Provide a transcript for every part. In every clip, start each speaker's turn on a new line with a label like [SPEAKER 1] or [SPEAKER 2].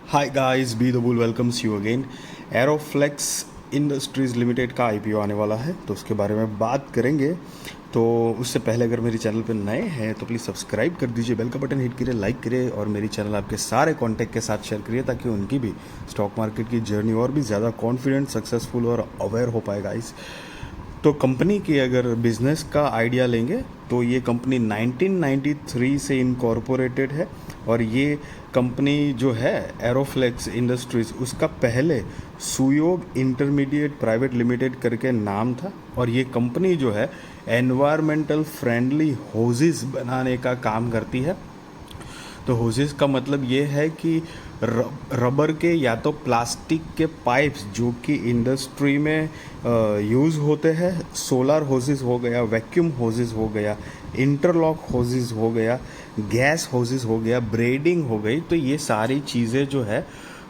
[SPEAKER 1] Hi guys, be the bull welcomes you again. Aeroflex Industries Limited का IPO आने वाला है, तो उसके बारे में बात करेंगे। तो उससे पहले अगर मेरे चैनल पर नए हैं तो प्लीज़ सब्सक्राइब कर दीजिए, बेल का बटन हिट करिए, लाइक करिए और मेरी चैनल आपके सारे कॉन्टैक्ट के साथ शेयर करिए ताकि उनकी भी स्टॉक मार्केट की जर्नी और भी ज़्यादा कॉन्फिडेंट, सक्सेसफुल और अवेयर हो पाए गाइस। तो कंपनी की अगर बिज़नेस का आइडिया लेंगे तो ये कंपनी 1993 से इनकॉर्पोरेटेड है और ये कंपनी जो है एरोफ्लेक्स इंडस्ट्रीज़, उसका पहले सुयोग इंटरमीडिएट प्राइवेट लिमिटेड करके नाम था। और ये कंपनी जो है एनवायरमेंटल फ्रेंडली होजेस बनाने का काम करती है। तो होजेस का मतलब ये है कि रबर के या तो प्लास्टिक के पाइप्स जो कि इंडस्ट्री में यूज़ होते हैं, सोलर होजेस हो गया, वैक्यूम होजेस हो गया, इंटरलॉक होजेस हो गया, गैस होजेस हो गया, ब्रेडिंग हो गई। तो ये सारी चीज़ें जो है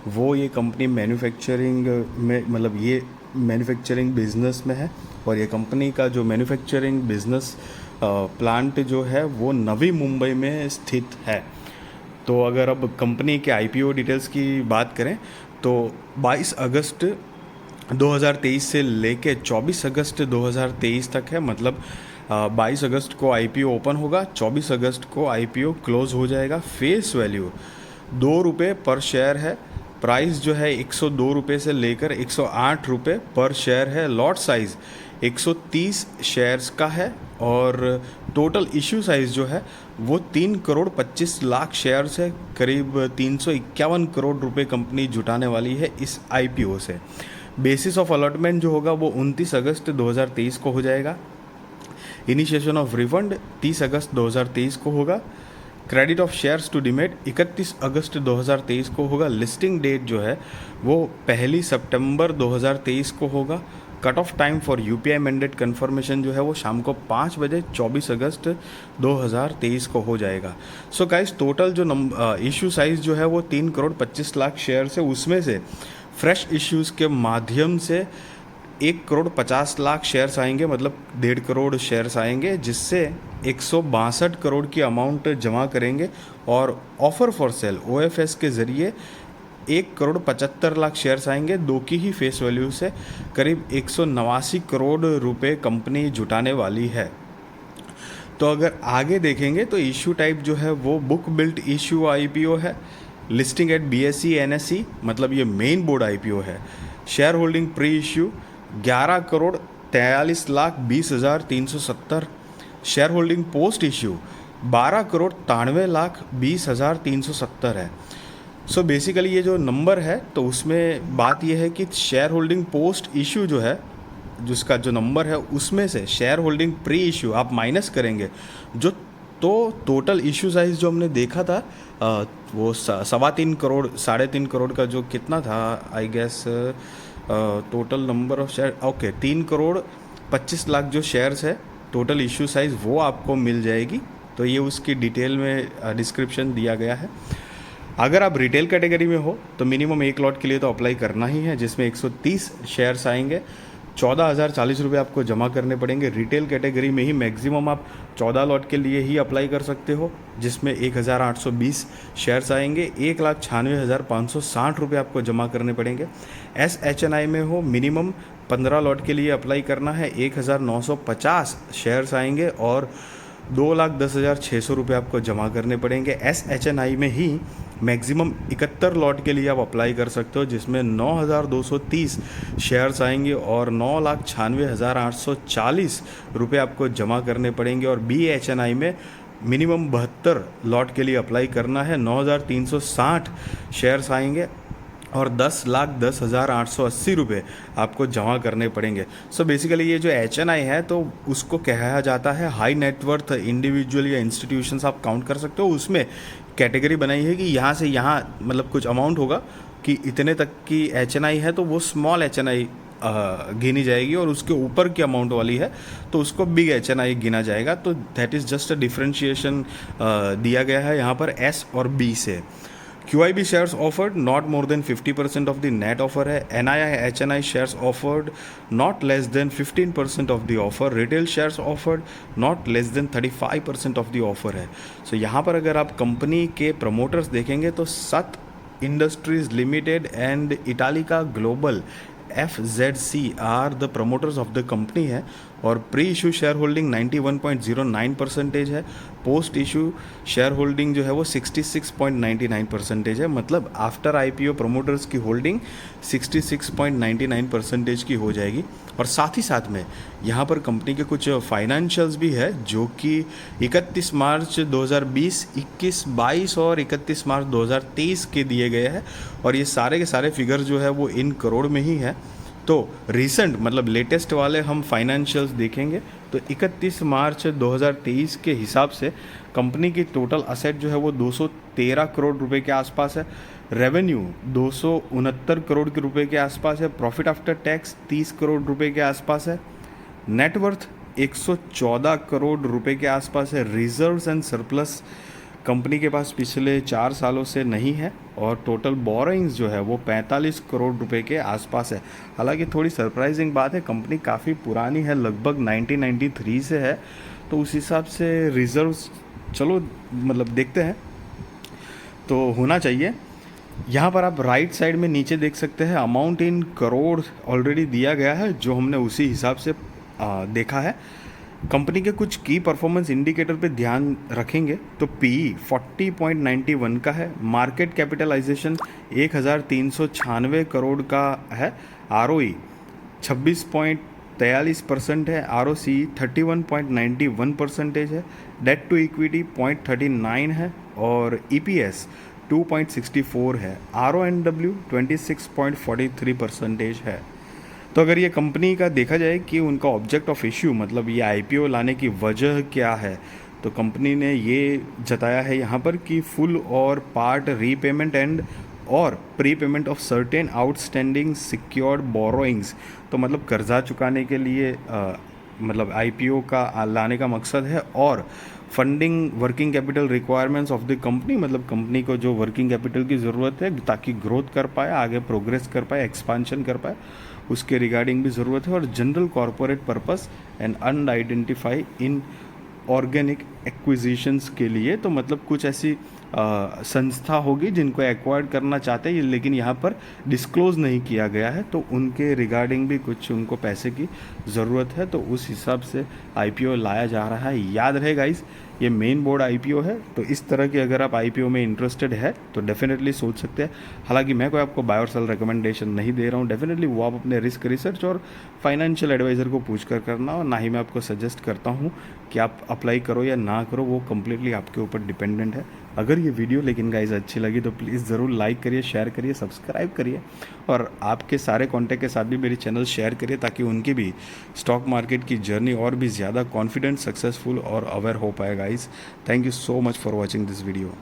[SPEAKER 1] वो ये कंपनी मैन्युफैक्चरिंग में, मतलब ये मैन्युफैक्चरिंग बिजनेस में है। और ये कंपनी का जो मैन्युफैक्चरिंग बिजनेस प्लांट जो है वो नवी मुंबई में स्थित है। तो अगर अब कंपनी के आईपीओ डिटेल्स की बात करें तो 22 अगस्त 2023 से लेके 24 अगस्त 2023 तक है। मतलब 22 अगस्त को आईपीओ ओपन होगा, 24 अगस्त को आईपीओ क्लोज हो जाएगा। फेस वैल्यू ₹2 पर शेयर है। प्राइस जो है 102 रुपये से लेकर 108 रुपये पर शेयर है। लॉट साइज़ 130 शेयर्स का है और टोटल इश्यू साइज़ जो है वो 3 करोड़ 25 लाख शेयर्स है। करीब 351 करोड़ रुपए कंपनी जुटाने वाली है इस आईपीओ से। बेसिस ऑफ अलॉटमेंट जो होगा वो 29 अगस्त 2023 को हो जाएगा। इनिशिएशन ऑफ रिफंड 30 अगस्त 2023 को होगा। Credit of shares to demat 31 अगस्त 2023 को होगा। लिस्टिंग डेट जो है वो 1 सितंबर 2023 को होगा। Cut off time for UPI mandate confirmation जो है वो शाम को 5 बजे 24 अगस्त 2023 को हो जाएगा। सो गाइस, टोटल जो इशू साइज़ जो है वो 3 करोड़ 25 लाख शेयर है। उसमें से फ्रेश इश्यूज़ के माध्यम से 1 करोड़ 50 लाख शेयर्स आएंगे, मतलब 1.5 करोड़ शेयर्स आएंगे, जिससे 162 करोड़ की अमाउंट जमा करेंगे। और ऑफर फॉर सेल ओएफएस के ज़रिए 1 करोड़ 75 लाख शेयर्स आएंगे। दो की ही फेस वैल्यू से करीब 189 करोड़ रुपए कंपनी जुटाने वाली है। तो अगर आगे देखेंगे तो इश्यू टाइप जो है वो बुक बिल्ट इश्यू आईपीओ है। लिस्टिंग एट बीएसई एनएसई, मतलब ये मेन बोर्ड आईपीओ है। Share holding pre issue 11 crore 43 lakh 20,370। Share holding post issue 12 crore 93 lakh 20,370 है। सो बेसिकली ये जो नंबर है तो उसमें बात ये है कि शेयर होल्डिंग पोस्ट इश्यू जो है, जिसका जो नंबर है उसमें से शेयर होल्डिंग प्री इश्यू आप माइनस करेंगे जो, तो टोटल इश्यू साइज़ जो हमने देखा था वो 3.25 करोड़ 3.5 करोड़ का जो कितना था, I guess total number of share, okay, 3 crore 25 lakh जो शेयर्स है टोटल इश्यू साइज़ वो आपको मिल जाएगी। तो ये उसकी डिटेल में डिस्क्रिप्शन दिया गया है। अगर आप रिटेल कैटेगरी में हो तो मिनिमम 1 लॉट के लिए तो अप्लाई करना ही है, जिसमें 130 शेयर्स आएंगे। 14,040 रुपये आपको जमा करने पड़ेंगे। रिटेल कैटेगरी में ही मैक्सिमम आप 14 लॉट के लिए ही अप्लाई कर सकते हो, जिसमें 1,820 शेयर्स आएंगे। 1,96,560 रुपये आपको जमा करने पड़ेंगे। SHNI में हो मिनिमम 15 लॉट के लिए अप्लाई करना है। 1,950 शेयर्स आएंगे और 2,10,600 रुपये आपको जमा करने पड़ेंगे। SHNI में ही मैक्सिमम 71 लॉट के लिए आप अप्लाई कर सकते हो, जिसमें 9,230 शेयर्स आएंगे और 9,96,840 रुपये आपको जमा करने पड़ेंगे। और BHNI में मिनिमम 72 लॉट के लिए अप्लाई करना है। 9,360 शेयर्स आएंगे और 10,10,880 रुपये आपको जमा करने पड़ेंगे। सो बेसिकली ये जो HNI है तो उसको कहा जाता है हाई नेटवर्थ इंडिविजुअल या इंस्टीट्यूशंस आप काउंट कर सकते हो। उसमें कैटेगरी बनाई है कि यहाँ से यहाँ मतलब कुछ अमाउंट होगा कि इतने तक की HNI है तो वो स्मॉल HNI गिनी जाएगी, और उसके ऊपर की अमाउंट वाली है तो उसको बिग HNI गिना जाएगा। तो that is just a differentiation दिया गया है यहाँ पर S और B से। QIB shares offered not more than 50% of the net offer है। NII HNI shares offered not less than 15% of the offer। Retail shares offered not less than 35% of the offer है। सो यहाँ पर अगर आप company के promoters देखेंगे तो 7 Industries Limited and Italica Global FZC are the promoters of the company है और प्री इशू शेयर होल्डिंग 91.09% है। पोस्ट इशू शेयर होल्डिंग जो है वो 66.99% है। मतलब आफ्टर आईपीओ प्रमोटर्स की होल्डिंग 66.99% की हो जाएगी। और साथ ही साथ में यहाँ पर कंपनी के कुछ फाइनेंशियल्स भी है जो कि 31 मार्च 2020, 21, 22 और 31 मार्च 2023 के दिए गए हैं और ये सारे के सारे फिगर जो है वो इन करोड़ में ही है। तो रीसेंट मतलब लेटेस्ट वाले हम फाइनेंशियल्स देखेंगे तो 31 मार्च 2023 के हिसाब से कंपनी की टोटल असेट जो है वो 213 करोड़ रुपए के आसपास है। रेवेन्यू 269 करोड़ के रुपए के आसपास है। प्रॉफिट आफ्टर टैक्स 30 करोड़ रुपए के आसपास है। नेटवर्थ 114 करोड़ रुपए के आसपास है। रिजर्व्स एंड सरप्लस कंपनी के पास पिछले 4 सालों से नहीं है और टोटल बोरोइंग्स जो है वो 45 करोड़ रुपए के आसपास है। हालांकि थोड़ी सरप्राइजिंग बात है, कंपनी काफ़ी पुरानी है, लगभग 1993 से है, तो उस हिसाब से रिजर्व्स चलो मतलब देखते हैं तो होना चाहिए। यहाँ पर आप राइट साइड में नीचे देख सकते हैं अमाउंट इन करोड़ ऑलरेडी दिया गया है जो हमने उसी हिसाब से देखा है। कंपनी के कुछ की परफॉर्मेंस इंडिकेटर पे ध्यान रखेंगे तो पीई 40.91 का है। मार्केट कैपिटलाइजेशन 1396 करोड़ का है। आरओई 26.43% है। आरओसी 31.91% है। डेट टू इक्विटी 0.39 है और ईपीएस 2.64 है। आरओएनडब्ल्यू 26.43% है। तो अगर ये कंपनी का देखा जाए कि उनका ऑब्जेक्ट ऑफ इश्यू मतलब ये आईपीओ लाने की वजह क्या है, तो कंपनी ने ये जताया है यहाँ पर कि फुल और पार्ट रीपेमेंट एंड और pre payment of certain outstanding secured borrowings. तो मतलब कर्जा चुकाने के लिए मतलब आईपीओ का लाने का मकसद है और funding working capital requirements of the company, मतलब कंपनी को जो वर्किंग कैपिटल की ज़रूरत है ताकि ग्रोथ कर पाए, आगे प्रोग्रेस कर पाए, एक्सपांशन कर पाए, उसके रिगार्डिंग भी ज़रूरत है। और general corporate purpose and unidentified inorganic acquisitions के लिए, तो मतलब कुछ ऐसी संस्था होगी जिनको एक्वायर्ड करना चाहते हैं लेकिन यहाँ पर डिस्क्लोज़ नहीं किया गया है, तो उनके रिगार्डिंग भी कुछ उनको पैसे की ज़रूरत है, तो उस हिसाब से आईपीओ लाया जा रहा है। याद रहे गाइस, ये मेन बोर्ड आईपीओ है, तो इस तरह की अगर आप आईपीओ में इंटरेस्टेड है तो डेफिनेटली सोच सकते हैं। हालांकि मैं कोई आपको बाय और सेल रिकमेंडेशन नहीं दे रहा हूँ, डेफिनेटली वो आप अपने रिस्क रिसर्च और फाइनेंशियल एडवाइज़र को पूछ कर करना, और ना ही मैं आपको सजेस्ट करता हूँ कि आप अप्लाई करो या ना करो, वो कम्प्लीटली आपके ऊपर डिपेंडेंट है। अगर ये वीडियो लेकिन गाइस अच्छी लगी तो प्लीज़ ज़रूर लाइक करिए, शेयर करिए, सब्सक्राइब करिए और आपके सारे कॉन्टैक्ट के साथ भी मेरी चैनल शेयर करिए ताकि उनकी भी स्टॉक मार्केट की जर्नी और भी ज़्यादा कॉन्फिडेंट, सक्सेसफुल और अवेयर हो पाए guys. Thank you so much for watching this video.